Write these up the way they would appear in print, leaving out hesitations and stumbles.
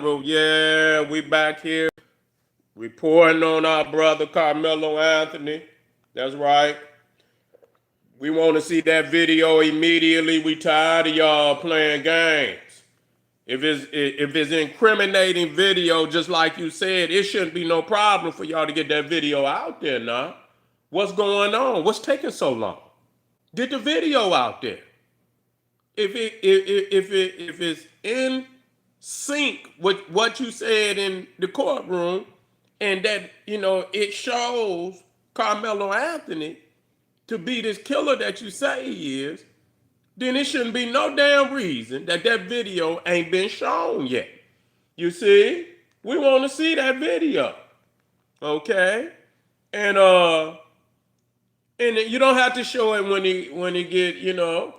Well, yeah, we back here reporting on our brother Carmelo Anthony. That's right. We want to see that video immediately. We tired of y'all playing games. If it's incriminating video, just like you said, it shouldn't be no problem for y'all to get that video out there now. What's going on? What's taking so long? Get the video out there. If it's in sync with what you said in the courtroom, and that it shows Carmelo Anthony to be this killer that you say he is, then it shouldn't be no damn reason that that video ain't been shown yet. You see, we want to see that video, okay? And you don't have to show it when he get you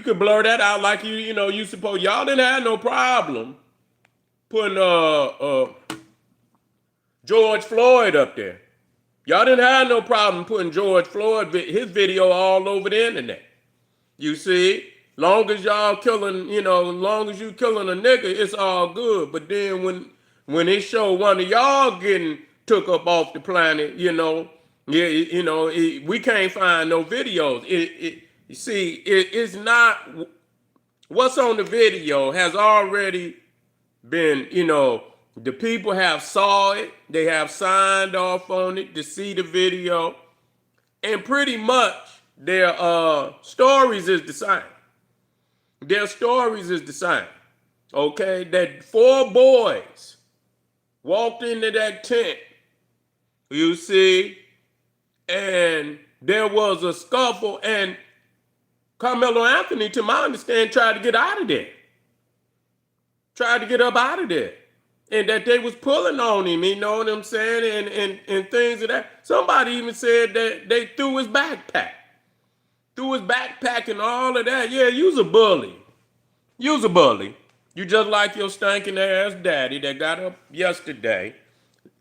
could blur that out like you suppose. Y'all didn't have no problem putting George Floyd up there. Y'all didn't have no problem putting George Floyd his video all over the internet. You see, long as y'all killing, long as you killing a nigga, it's all good. But then when it show one of y'all getting took up off the planet, we can't find no videos. You see, it's not what's on the video has already been, the people have saw it, they have signed off on it to see the video, and pretty much their stories is the same. Their stories is the same. Okay, that 4 boys walked into that tent, you see, and there was a scuffle, and Carmelo Anthony, to my understanding, tried to get out of there. Tried to get up out of there. And that they was pulling on him, you know what I'm saying? And things of that. Somebody even said that they threw his backpack. Threw his backpack and all of that. Yeah, you's a bully. You's a bully. You just like your stinking ass daddy that got up yesterday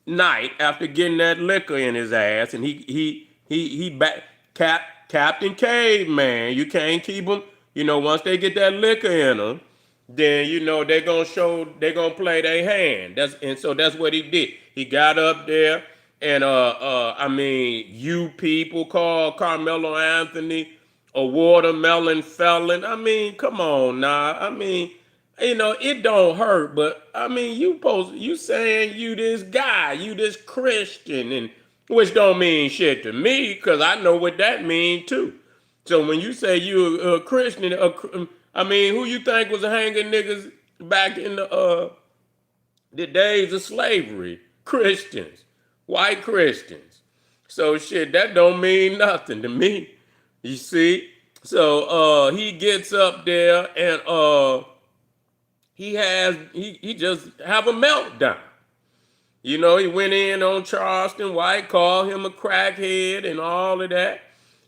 night after getting that liquor in his ass, and he back Captain Caveman. You can't keep him. Once they get that liquor in them, then they're gonna play their hand. So that's what he did. He got up there, and you people call Carmelo Anthony a watermelon felon. I mean, come on now. I mean, it don't hurt, but I mean, you saying you this guy, you this Christian, and which don't mean shit to me, because I know what that mean too. So when you say you a Christian, I mean, who you think was hanging niggas back in the days of slavery? Christians, white Christians. So shit, that don't mean nothing to me. You see? So he gets up there, and he just have a meltdown. He went in on Charleston White, called him a crackhead and all of that.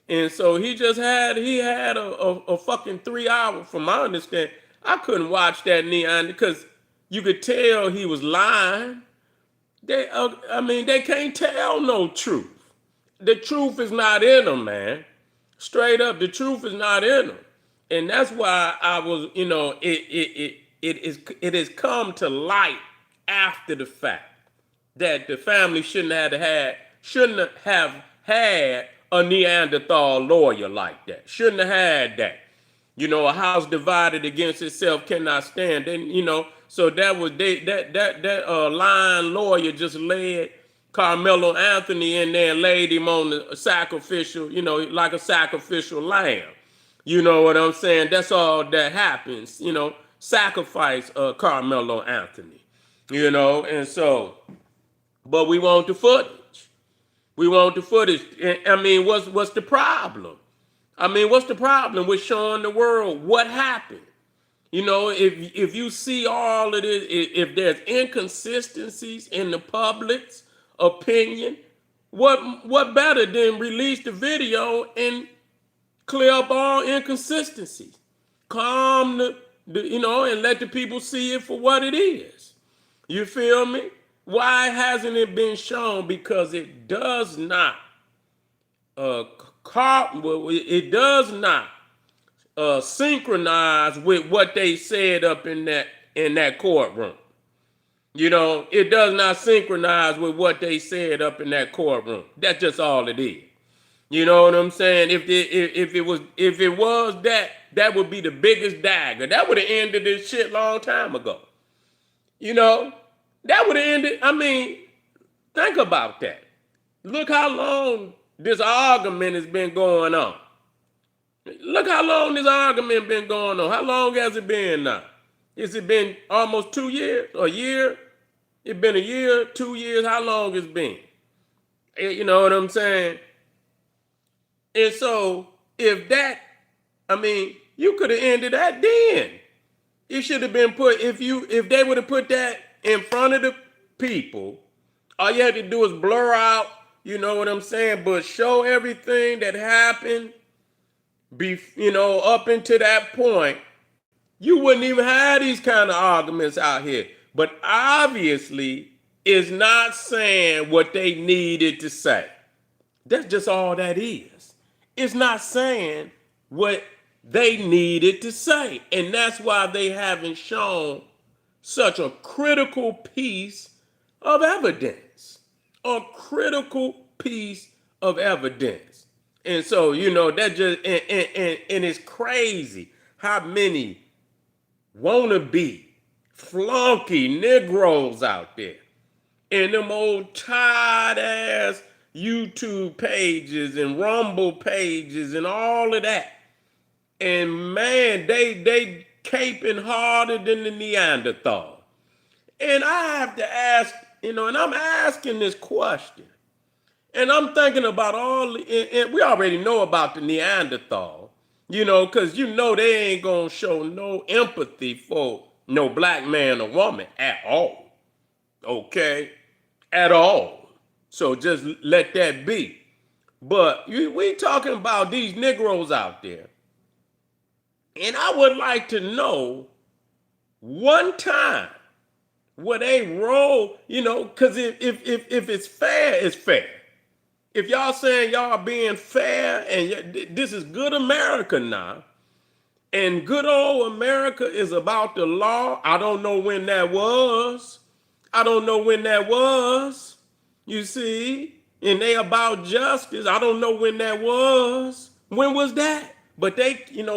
And so he had a fucking 3 hour, from my understanding. I couldn't watch that Neon because you could tell he was lying. They can't tell no truth. The truth is not in them, man. Straight up, the truth is not in them. And that's why I was, it has come to light after the fact that the family shouldn't have had a Neanderthal lawyer like that. Shouldn't have had that. A house divided against itself cannot stand. And so that was that lying lawyer just led Carmelo Anthony in there and laid him on the sacrificial, like a sacrificial lamb. You know what I'm saying? That's all that happens. Sacrifice Carmelo Anthony. And so, but we want the footage. We want the footage. I mean, what's the problem? I mean, what's the problem with showing the world what happened? If you see all of this, if there's inconsistencies in the public's opinion, what better than release the video and clear up all inconsistencies? Calm and let the people see it for what it is. You feel me? Why hasn't it been shown? Because it does not synchronize with what they said up in that courtroom. It does not synchronize with what they said up in that courtroom. That's just all it is. You know what I'm saying? If it was that, that would be the biggest dagger. That would have ended this shit long time ago. You know, that would have ended. I mean, think about that. Look how long this argument has been going on. Look how long this argument been going on. How long has it been now? Has it been almost 2 years? A year? It's been a year, 2 years. How long it's been? You know what I'm saying? And so, you could have ended that then. It should have been put, if they would have put that in front of the people, all you had to do is blur out, you know what I'm saying, but show everything that happened, up until that point, you wouldn't even have these kind of arguments out here. But obviously, it's not saying what they needed to say. That's just all that is. It's not saying what they needed to say. And that's why they haven't shown such a critical piece of evidence. A critical piece of evidence. And so, that just, and it's crazy how many wannabe, flunky Negroes out there and them old tired ass YouTube pages and Rumble pages and all of that. And man, they caping harder than the Neanderthal. And I have to ask, and I'm asking this question. And I'm thinking about and we already know about the Neanderthal, because they ain't gonna show no empathy for no black man or woman at all. Okay? At all. So just let that be. But we talking about these Negroes out there. And I would like to know one time where they roll, because if it's fair, it's fair. If y'all saying y'all being fair and this is good America now, and good old America is about the law, I don't know when that was. You see? And they about justice. I don't know when that was. When was that? But they,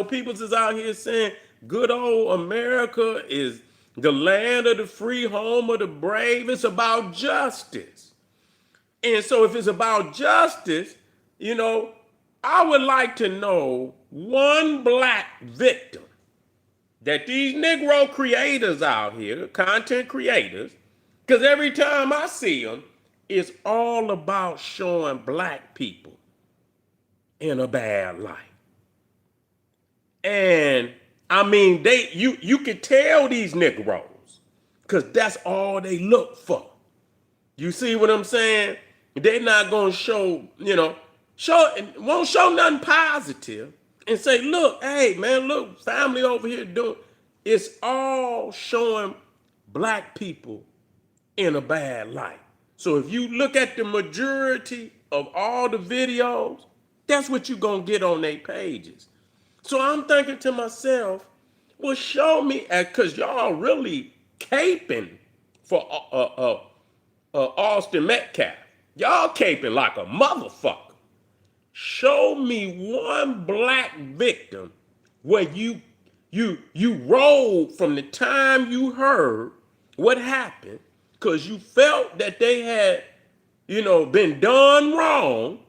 peoples is out here saying good old America is the land of the free, home of the brave. It's about justice. And so if it's about justice, I would like to know one black victim that these Negro creators out here, content creators, because every time I see them, it's all about showing black people in a bad light. And I mean, you can tell these Negroes, because that's all they look for. You see what I'm saying? They're not gonna show, won't show nothing positive and say, look, hey man, look, family over here doing. It's all showing black people in a bad light. So if you look at the majority of all the videos, that's what you're gonna get on their pages. So I'm thinking to myself, well, show me, because y'all really caping for Austin Metcalf. Y'all caping like a motherfucker. Show me one black victim where you rolled from the time you heard what happened, because you felt that they had, been done wrong,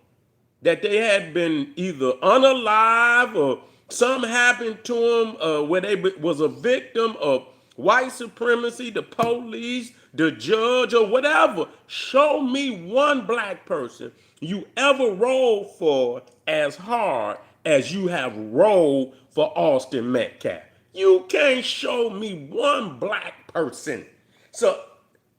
that they had been either unalive or something happened to them where they was a victim of white supremacy, the police, the judge, or whatever. Show me one black person you ever rolled for as hard as you have rolled for Austin Metcalf. You can't show me one black person. So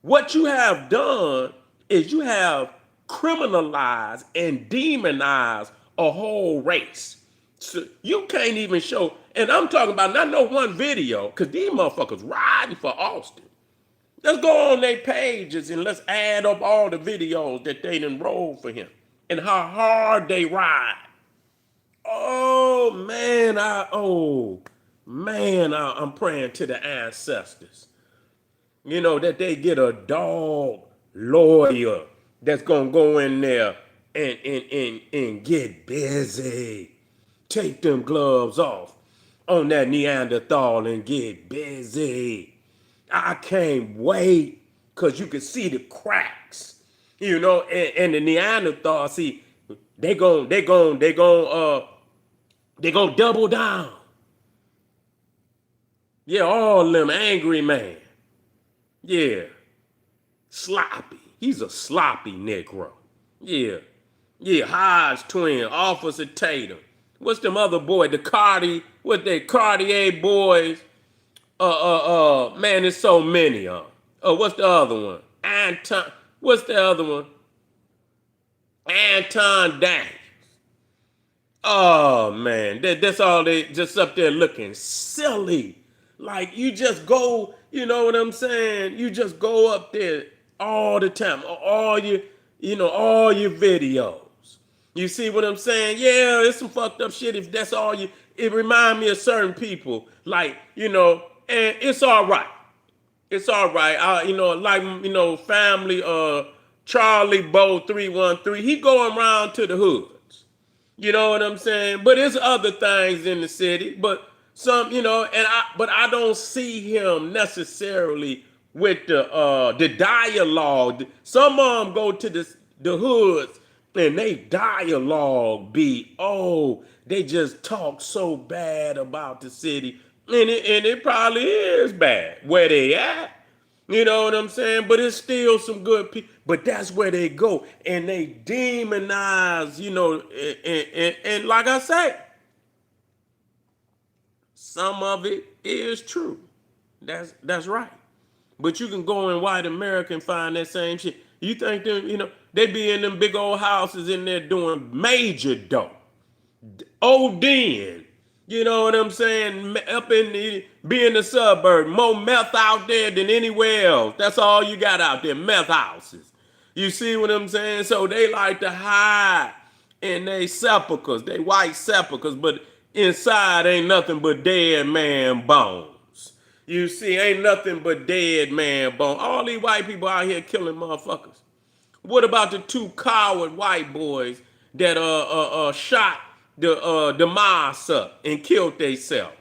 what you have done is you have criminalized and demonized a whole race. So you can't even show, and I'm talking about not no one video, because these motherfuckers riding for Austin. Let's go on their pages and let's add up all the videos that they enrolled for him and how hard they ride. I'm praying to the ancestors. That they get a dog lawyer that's gonna go in there and get busy. Take them gloves off on that Neanderthal and get busy. I can't wait because you can see the cracks. And the Neanderthal, see, they gon' double down. Yeah, all them angry man. Yeah, sloppy. He's a sloppy Negro. Yeah. Yeah, Hodge twin, Officer Tatum. What's them other boy? Cartier boys? Man, there's so many of them. What's the other one? What's the other one? Anton Daniels. Oh man, that's all they just up there looking silly. Like you just go, you know what I'm saying? You just go up there all the time, all your videos. You see what I'm saying? Yeah, it's some fucked up shit. If that's all it remind me of certain people, like and it's all right. It's all right. Family. Charlie Bow 313. He going around to the hoods. You know what I'm saying? But there's other things in the city. But but I don't see him necessarily with the dialogue. Some of them go to the hoods and they dialogue be, they just talk so bad about the city. And it probably is bad where they at. You know what I'm saying? But it's still some good people. But that's where they go. And they demonize, and like I say, some of it is true. That's right. But you can go in white America and find that same shit. You think them, they be in them big old houses in there doing major dope. ODing. You know what I'm saying? Be in the suburb. More meth out there than anywhere else. That's all you got out there, meth houses. You see what I'm saying? So they like to hide in they sepulchers, they white sepulchers, but inside ain't nothing but dead man bones. You see, ain't nothing but dead man bones. All these white people out here killing motherfuckers. What about the two coward white boys that shot the Mars up and killed themselves?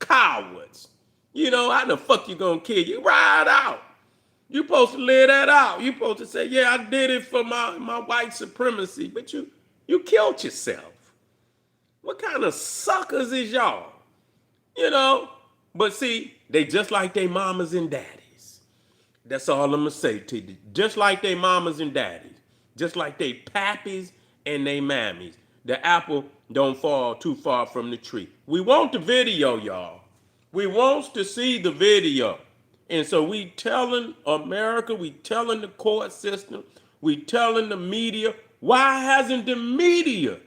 Cowards. How the fuck you gonna kill? You ride out. You supposed to live that out. You supposed to say, yeah, I did it for my white supremacy, but you killed yourself. What kind of suckers is y'all? But see, they just like they mamas and daddies. That's all I'm gonna say to you. Just like they mamas and daddies. Just like they pappies and they mammies. The apple don't fall too far from the tree. We want the video, y'all. We want to see the video. And so we telling America, we telling the court system, we telling the media, why hasn't the media?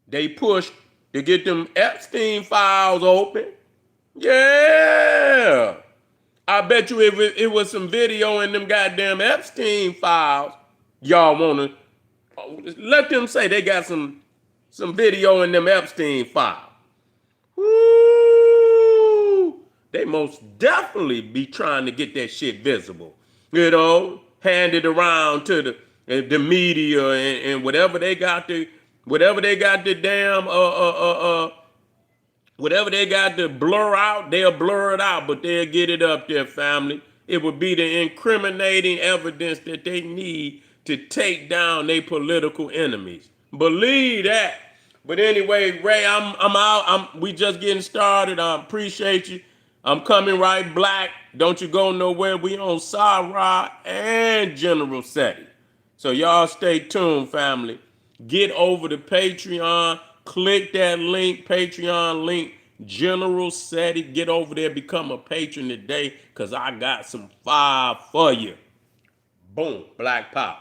They pushed to get them Epstein files open. Yeah. I bet you if it was some video in them goddamn Epstein files, y'all want to let them say they got some video in them Epstein files. Woo! They most definitely be trying to get that shit visible. Handed around to the media and whatever they got to whatever they got to blur out, they'll blur it out, but they'll get it up there, family. It would be the incriminating evidence that they need to take down their political enemies. Believe that. But anyway, Ray, I'm out. We just getting started. I appreciate you. I'm coming right black. Don't you go nowhere. We on Sarah and generalseti. So y'all stay tuned, family. Get over to Patreon. Click that link, Patreon link, generalseti. Get over there, become a patron today, because I got some fire for you. Boom, Black Power.